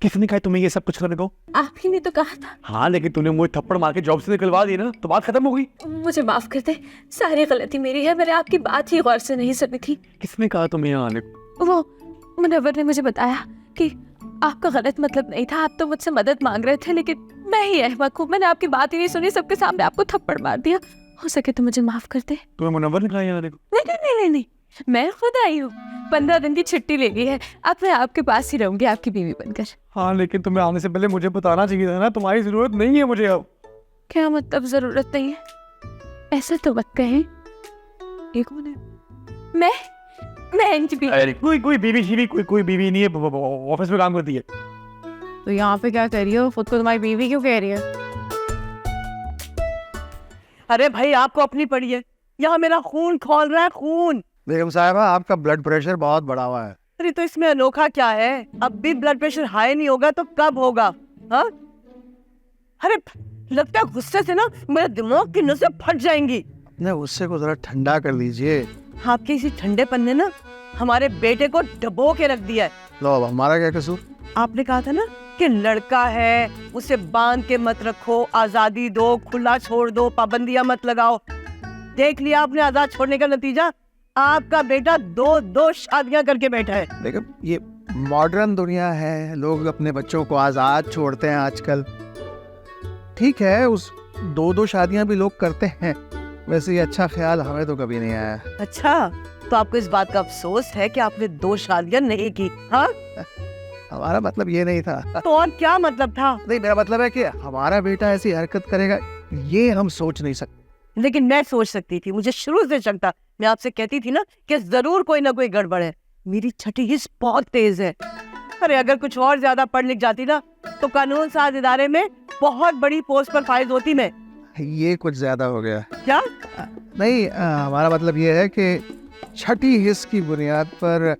किसने कहा तुम्हें ये सब कुछ करने को? आप ही ने तो कहा था। हाँ लेकिन तूने मुझे थप्पड़ मार के जॉब से निकलवा दी ना, तो बात खत्म हो गई। मुझे माफ कर दे, सारी गलती मेरी है। मैंने आपकी बात ही गौर से नहीं सुनी थी। किसने कहा तुम्हें यहाँ आने को? वो मुनव्वर ने मुझे बताया कि आपका गलत मतलब नहीं था, आप तो मुझसे मदद मांग रहे थे, लेकिन मैं ही अहमक हूँ, मैंने आपकी बात ही नहीं सुनी, सबके सामने आपको थप्पड़ मार दिया। हो सके तो मुझे माफ कर दे। तुम्हें मुनव्वर ने कहा यहाँ आने को? नहीं नहीं नहीं नहीं, नहीं। मैं खुद आई हूँ, 15 दिन की छुट्टी ले ली है। अब मैं आपके पास ही रहूंगी, आपकी बीवी बनकर। हाँ लेकिन तुम्हें आने से पहले मुझे बताना चाहिए था ना, तुम्हारी जरूरत नहीं है मुझे अब। क्या मतलब जरूरत नहीं है? ऐसा तो मत कहें। एक मिनट, मैं इनकी बीवी। अरे कोई बीवी कोई बीवी नहीं है, ऑफिस में काम करती है। तो यहाँ पे क्या कर रही हो? खुद को तुम्हारी बीवी क्यों कह रही है? अरे भाई आपको अपनी पड़ी है, यहाँ मेरा खून खौल रहा है, खून। बेगम साहिबा आपका ब्लड प्रेशर बहुत बढ़ा हुआ है। अरे तो इसमें अनोखा क्या है? अब भी ब्लड प्रेशर हाई नहीं होगा तो कब होगा? हाँ, अरे लगता है गुस्से से ना मेरे दिमाग की नसें फट जाएंगी। अपने गुस्से को जरा ठंडा कर लीजिए। आपके इसी ठंडेपन ने ना हमारे बेटे को डबो के रख दिया है। लो अब हमारा क्या कसूर? आपने कहा था ना कि लड़का है, उसे बांध के मत रखो, आजादी दो, खुला छोड़ दो, पाबंदियां मत लगाओ। देख लिया आपने आजाद छोड़ने का नतीजा? आपका बेटा दो शादियां करके बैठा है। देखो ये मॉडर्न दुनिया है, लोग अपने बच्चों को आजाद छोड़ते हैं आजकल। ठीक है, उस दो शादियां भी लोग करते हैं, वैसे ये अच्छा ख्याल हमें तो कभी नहीं आया। अच्छा, तो आपको इस बात का अफसोस है कि आपने 2 शादियां नहीं की? हाँ, हमारा मतलब ये नहीं था। तो और क्या मतलब था? नहीं, मेरा मतलब है कि हमारा बेटा ऐसी हरकत करेगा ये हम सोच नहीं सकते। लेकिन मैं सोच सकती थी, मुझे शुरू से शक था। मैं आपसे कहती थी ना कि जरूर कोई ना कोई गड़बड़ है। मेरी छठी हिस्स बहुत तेज है। अरे अगर कुछ और ज्यादा पढ़ लिख जाती ना तो कानून साज इदारे में बहुत बड़ी पोस्ट पर फाइज होती मैं। ये कुछ ज्यादा हो गया। क्या? नहीं, हमारा मतलब ये है कि छठी हिस्स की बुनियाद पर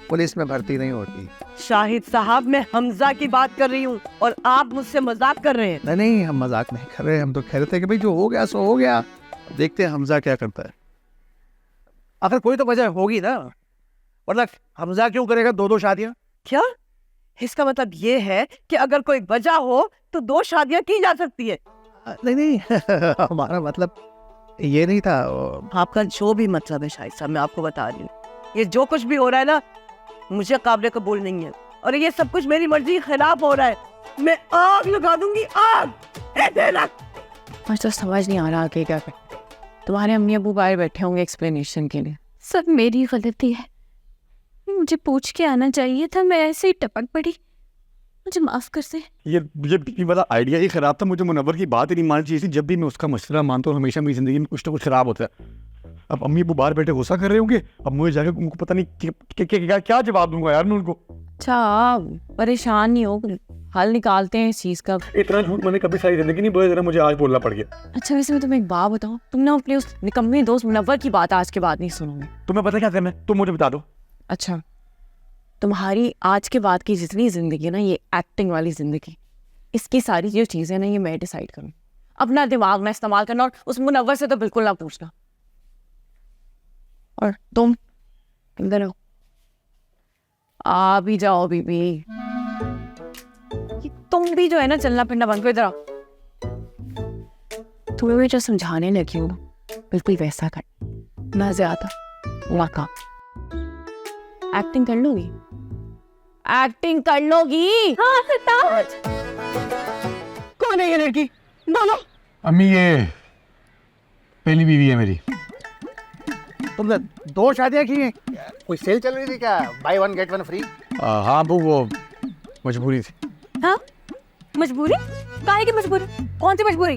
पुलिस में भर्ती नहीं होती। शाहिद साहब, मैं हमजा की बात कर रही हूँ और आप मुझसे मजाक कर रहे हैं। नहीं, हम मजाक नहीं कर रहे, हम तो कह रहे थे कि भाई जो हो गया सो हो गया, देखते हैं हमजा क्या करता है। आखिर कोई तो वजह होगी ना, वरना हमजा क्यों करेगा 2 शादियां? क्या? इसका मतलब ये है कि अगर कोई वजह हो तो 2 शादियां की जा सकती है? नहीं हमारा मतलब ये नहीं था। आपका जो भी मतलब है शाहिद साहब, मैं आपको बता रही हूँ, ये जो कुछ भी हो रहा है ना मुझे काबिल कबूल नहीं है, और ये सब कुछ मेरी मर्जी के खिलाफ हो रहा है। मैं आग लगा दूंगी, आग। मुझे तो समझ नहीं आ रहा आगे क्या करें। तुम्हारे अम्मी अबू बाहर बैठे होंगे एक्सप्लेनेशन के लिए। सब मेरी गलती है, मुझे पूछ के आना चाहिए था, मैं ऐसे ही टपक पड़ी, मुझे माफ कर दे। ये बीवी वाला आइडिया ही खराब था, मुझे मुनव्वर की बात ही नहीं माननी चाहिए थी। जब भी मैं उसका मशवरा मानता हूँ हमेशा मेरी जिंदगी में कुछ ना कुछ खराब होता है। अब अम्मी अबू बाहर बैठे गुस्सा कर रहे होंगे, अब मुझे जाकर उनको पता नहीं क्या जवाब दूंगा यार मैं उनको। अच्छा, परेशान नहीं हो, हल निकालते हैं इस चीज का। इतना झूठ मैंने कभी सारी जिंदगी नहीं बोला, मुझे आज बोलना पड़ गया। अच्छा वैसे मैं तुम्हें एक बात बताऊं, तुम ना अपने उस निकम्मे दोस्त मुनव्वर की बात आज के बाद नहीं सुनोगे। तुम्हें पता क्या करना है, तुम मुझे बता दो। अच्छा, तुम्हारी आज के बाद की जितनी जिंदगी है ना, ये एक्टिंग वाली जिंदगी, इसकी सारी जो चीजें ना ये मैं डिसाइड करूँ। अपना दिमाग ना इस्तेमाल करना, और उस मुनव्वर से तो बिल्कुल ना पूछना। और तुम इधर आओ, आ भी जाओ बीबी। तुम भी जो है ना चलना फिरना बंद करो, इधर आओ। तुम्हें मैं जो समझाने लगी हूँ बिल्कुल वैसा कर, ना ज्यादा ना कम। एक्टिंग कर लोगी? एक्टिंग कर लोगी? हाँ सरताज। कौन है ये लड़की? बोलो। अम्मी ये पहली बीवी है मेरी। तुमने 2 शादियां की हैं? कोई सेल चल रही थी क्या? Buy 1 get 1 free? हाँ वो मजबूरी थी। हाँ मजबूरी? काहे की मजबूरी? कौन सी मजबूरी?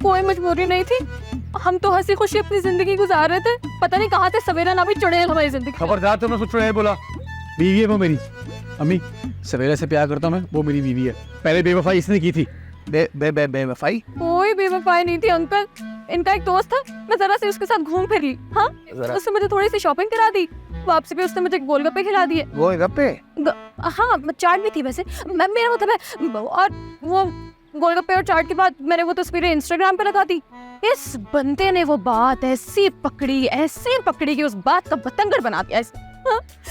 कोई मजबूरी नहीं थी, हम तो हंसी खुशी अपनी जिंदगी गुजार रहे थे, पता नहीं कहाँ से सवेरा ना भी चुड़ैल हमारी जिंदगी। खबरदार, तुमने कुछ चुड़ैल बोला। बीवी है वो मेरी। अम्मी सवेरा से प्यार करता हूँ मैं, वो मेरी बीवी है। पहले बेवफाई इसने की थी। बेवफाई? कोई बेवफाई नहीं थी अंकल, इनका एक दोस्त था, मैं जरा से उसके साथ घूम फिर ली। हाँ, उसने मुझे थोड़ी सी शॉपिंग करा दी, वापसी पे उसने मुझे गोलगप्पे खिला दिए। गोलगप्पे? हाँ चाट भी थी वैसे, मेरा मतलब है। और वो गोलगप्पे और चाट के बाद मैंने वो तस्वीरें इंस्टाग्राम पे लगा दी। इस बंदे ने वो बात ऐसी पकड़ी कि उस बात का बतंगड़ बना दिया।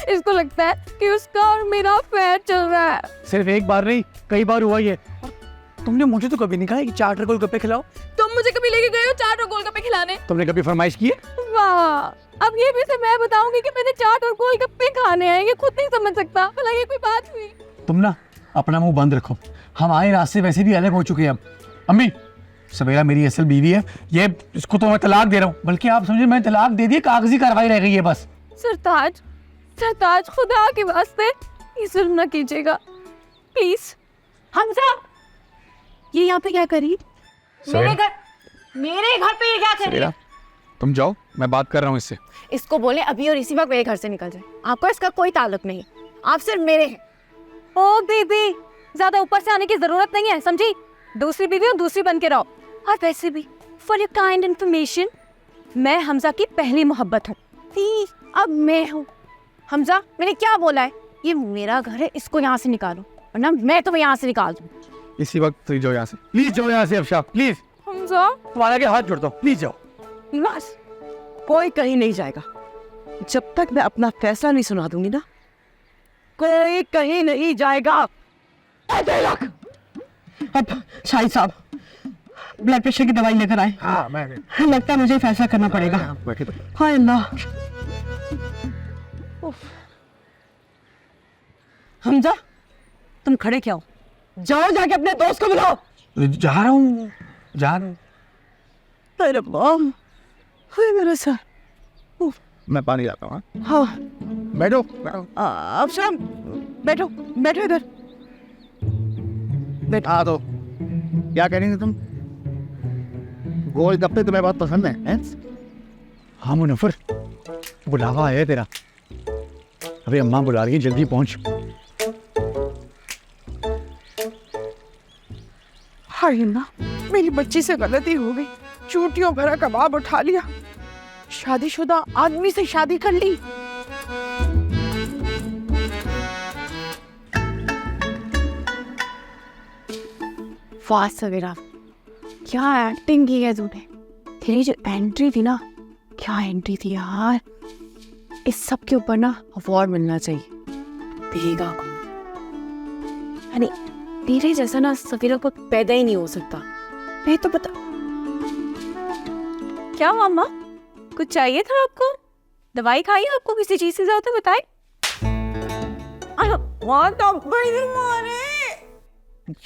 इसको लगता है कि उसका और मेरा अफेयर चल रहा है। सिर्फ एक बार नहीं, कई बार हुआ ये। तुमने मुझे तो कभी नहीं कहा कि चाट गोलगप्पे खिलाओ। तुम मुझे कभी लेके गए हो चाट और गोलगप्पे खिलाने? तुमने कभी फरमाइश की है? वाह, अब ये भी से मैं बताऊंगी कि मैंने चाट और गोलगप्पे खाने हैं, ये खुद नहीं समझ सकता। भला ये कोई बात हुई? तुम ना अपना मुंह बंद रखो, हमारे रास्ते वैसे भी अलग हो चुके हैं अब। अम्मी, सवेरा मेरी असल बीवी है, ये इसको तो मैं तलाक दे रहा हूँ, बल्कि आप समझे मैंने तलाक दे दी, कागजी कार्रवाई रह गई है बस। सरताज, सरताज, खुदा के वास्ते ये जुल्म न कीजिएगा प्लीज। हमजा, ये यहाँ पे क्या करी? मेरे घर पे ये क्या कर रही है? तुम जाओ, मैं बात कर रहा हूँ इससे। इसको बोले अभी और इसी वक्त मेरे घर से निकल जाए। आपको इसका कोई ताल्लुक नहीं, आप सिर्फ मेरे हैं। ओ बीबी, ज्यादा ऊपर से आने की जरूरत नहीं है, समझी? दूसरी बीवी और दूसरी बन के रहो। और वैसे भी फॉर योर काइंड इन्फॉर्मेशन, मैं हमजा की पहली मोहब्बत हूँ। अब मैं हूँ। हमजा, मैंने क्या बोला है? ये मेरा घर है, इसको यहाँ से निकालो, वरना मैं तुम्हें यहाँ से निकाल दूँ। इसी वक्त तो जाओ यहाँ से, प्लीज जाओ यहाँ से अफशा, प्लीज। हमजा, तुम्हारे आगे हाथ जोड़ता हूँ, प्लीज जाओ। बस कोई कहीं नहीं जाएगा जब तक मैं अपना फैसला नहीं सुना दूंगी ना। कोई कहीं नहीं जाएगा। अब शाहिद साहब ब्लड प्रेशर की दवाई लेकर आए। हाँ, मैं लगता है मुझे फैसला करना पड़ेगा। बैठे। हाय अल्लाह। हमजा, तुम खड़े क्या हो? जाओ जाके अपने दोस्त को बुलाओ। जा रहा हूँ, जा रहा हूँ। अरे मॉम, हाय मेरा सर। मैं पानी लाता हूँ। हाँ, बैठो। अब शाम बैठो, बैठो इधर। हाँ, तो क्या कह रही थी तुम? गोलगप्पे तुम्हें बहुत पसंद है? हाँ मुनव्वर, बुलावा है तेरा। अरे अम्मा बुला रही है, जल्दी पहुंच। हाय अल्लाह, मेरी बच्ची से गलती हो गई। चूटियों भरा कबाब उठा लिया, शादीशुदा आदमी से शादी कर ली। वाह सवेरा, क्या एक्टिंग की है तूने। तेरी जो एंट्री थी ना, क्या एंट्री थी यार। इस सब के ऊपर ना अवार्ड मिलना चाहिए। देगा को यानी तेरे जैसा ना सवेरा को पैदा ही नहीं हो सकता। मैं तो बता। क्या मामा, कुछ चाहिए था आपको? दवाई खाई आपको किसी चीज से ज्यादा? बताए।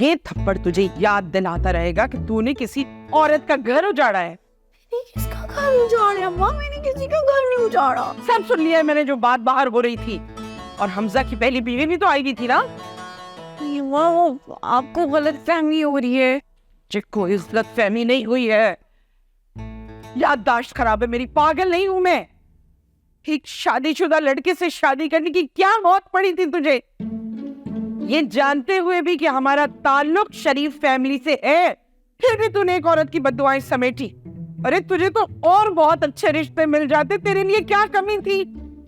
ये थप्पड़ तुझे याद दिलाता रहेगा कि तूने किसी औरत का घर उजाड़ा है। किसका घर उजाड़ा अम्मा? मैंने किसी का घर नहीं उजाड़ा। सब सुन लिया है मैंने जो बात बाहर हो रही थी। और हमजा की पहली बीवी भी तो आई हुई थी ना। आपको गलतफहमी हो रही है। मुझे कोई गलतफहमी नहीं हुई है। याददाश्त खराब है मेरी, पागल नहीं हूं मैं। एक शादीशुदा लड़के से शादी करने की क्या मौत पड़ी थी तुझे, ये जानते हुए भी कि हमारा ताल्लुक शरीफ फैमिली से है, फिर भी तूने एक औरत की बद्दुआएं समेटी। अरे तुझे तो और बहुत अच्छे रिश्ते मिल जाते, तेरे लिए क्या कमी थी?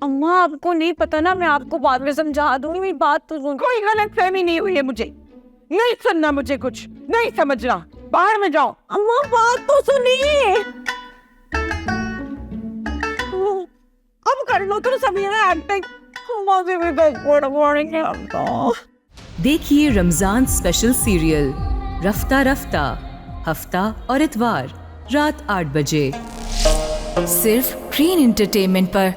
अम्मा आपको नहीं पता ना, मैं आपको बाद में समझा दूंगी। मेरी बात तो सुन। कोई गलतफहमी नहीं हुई है मुझे, नहीं सुनना मुझे, कुछ नहीं समझना, बाहर में जाओ। अम्मा बात तो सुनिए। अब कर लो तुम समीरा एक्टिंग। देखिए रमजान स्पेशल सीरियल रफ्ता रफ्ता, हफ्ता और इतवार रात 8 बजे सिर्फ ग्रीन एंटरटेनमेंट पर।